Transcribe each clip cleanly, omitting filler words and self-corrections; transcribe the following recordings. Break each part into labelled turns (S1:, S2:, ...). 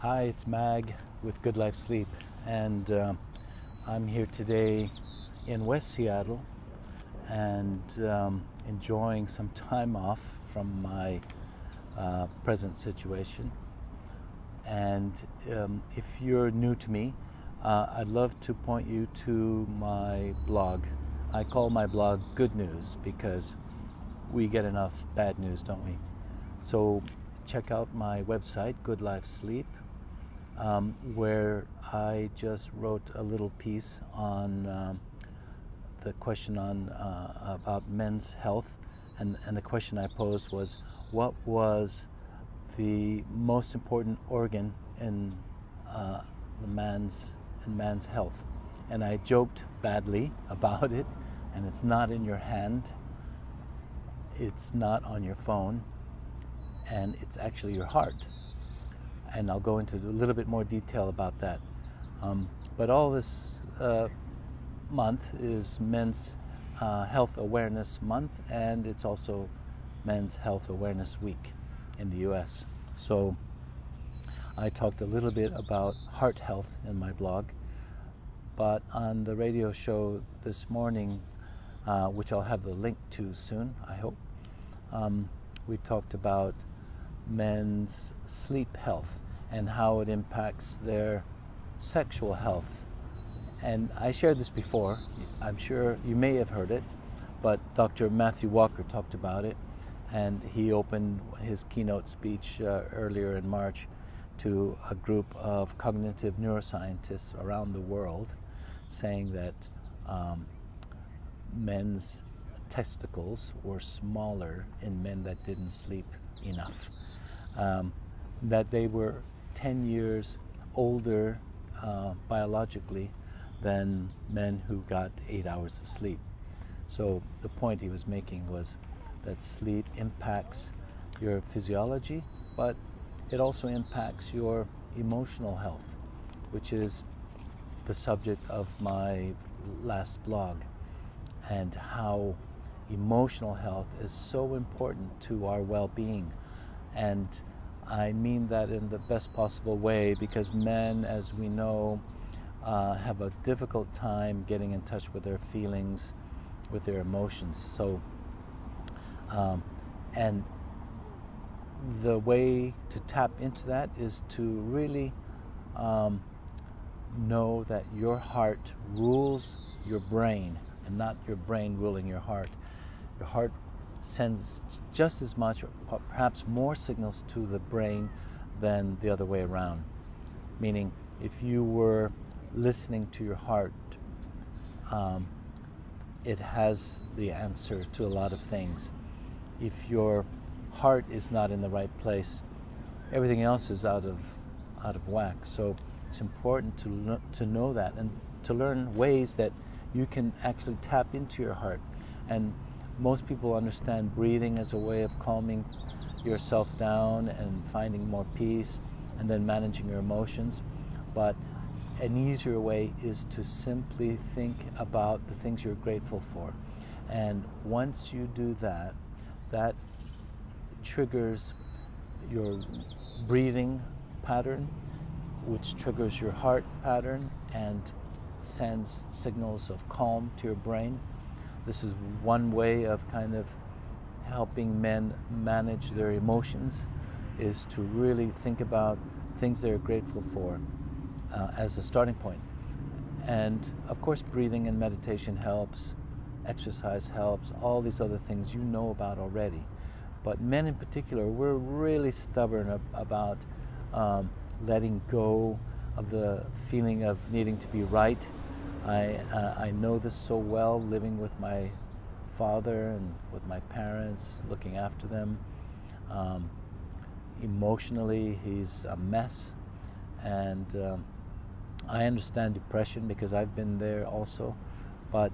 S1: Hi, it's Mag with Good Life Sleep, and I'm here today in West Seattle and enjoying some time off from my present situation. And if you're new to me, I'd love to point you to my blog. I call my blog Good News because we get enough bad news, don't we? So check out my website, Good Life Sleep, where I just wrote a little piece on the question on about men's health, and the question I posed was, what was the most important organ in man's health? And I joked badly about it, and it's not in your hand, it's not on your phone, and it's actually your heart. And I'll go into a little bit more detail about that. But all this month is Men's Health Awareness Month, and it's also Men's Health Awareness Week in the US. So I talked a little bit about heart health in my blog, but on the radio show this morning, which I'll have the link to soon, I hope, we talked about men's sleep health and how it impacts their sexual health. And I shared this before, I'm sure you may have heard it, but Dr. Matthew Walker talked about it, and he opened his keynote speech earlier in March to a group of cognitive neuroscientists around the world, saying that men's testicles were smaller in men that didn't sleep enough, that they were 10 years older biologically than men who got 8 hours of sleep. So the point he was making was that sleep impacts your physiology, but it also impacts your emotional health, which is the subject of my last blog, and how emotional health is so important to our well-being. And I mean that in the best possible way, because men, as we know, have a difficult time getting in touch with their feelings, with their emotions. So, and the way to tap into that is to really know that your heart rules your brain, and not your brain ruling your heart. Your heart sends just as much, or perhaps more, signals to the brain than the other way around. Meaning, if you were listening to your heart, it has the answer to a lot of things. If your heart is not in the right place, everything else is out of whack. So it's important to know that, and to learn ways that you can actually tap into your heart. And most people understand breathing as a way of calming yourself down and finding more peace and then managing your emotions. But an easier way is to simply think about the things you're grateful for. And once you do that, that triggers your breathing pattern, which triggers your heart pattern and sends signals of calm to your brain. This is one way of kind of helping men manage their emotions, is to really think about things they're grateful for as a starting point. And of course, breathing and meditation helps, exercise helps, all these other things you know about already. But men in particular, we're really stubborn about letting go of the feeling of needing to be right. I know this so well, living with my father and with my parents, looking after them. Emotionally, he's a mess, and I understand depression because I've been there also. But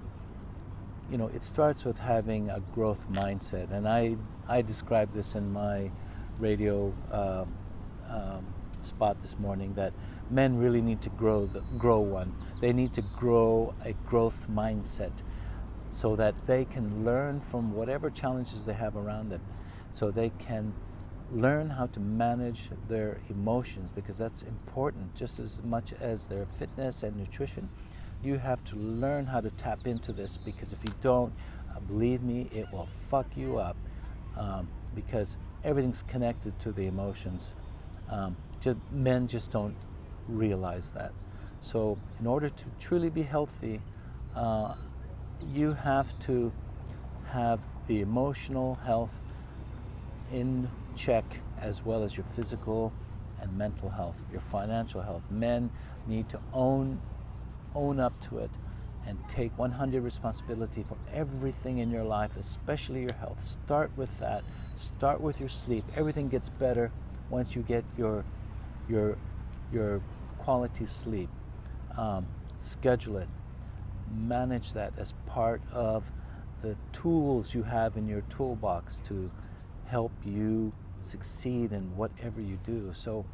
S1: you know, it starts with having a growth mindset, and I described this in my radio spot this morning, that men really need to grow one. They need to grow a growth mindset so that they can learn from whatever challenges they have around them, so they can learn how to manage their emotions, because that's important just as much as their fitness and nutrition. You have to learn how to tap into this, because if you don't, believe me, it will fuck you up, because everything's connected to the emotions. Men just don't realize that. So in order to truly be healthy, you have to have the emotional health in check, as well as your physical and mental health, your financial health. Men need to own up to it and take 100% responsibility for everything in your life, especially your health. Start with that. Start with your sleep. Everything gets better once you get your quality sleep. Schedule it. Manage that as part of the tools you have in your toolbox to help you succeed in whatever you do. So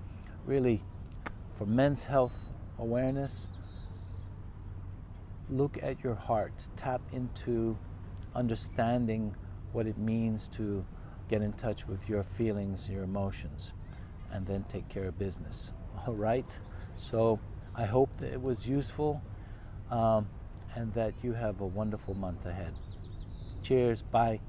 S1: really, for men's health awareness, look at your heart. Tap into understanding what it means to get in touch with your feelings, your emotions, and then take care of business. All right? So I hope that it was useful, and that you have a wonderful month ahead. Cheers. Bye.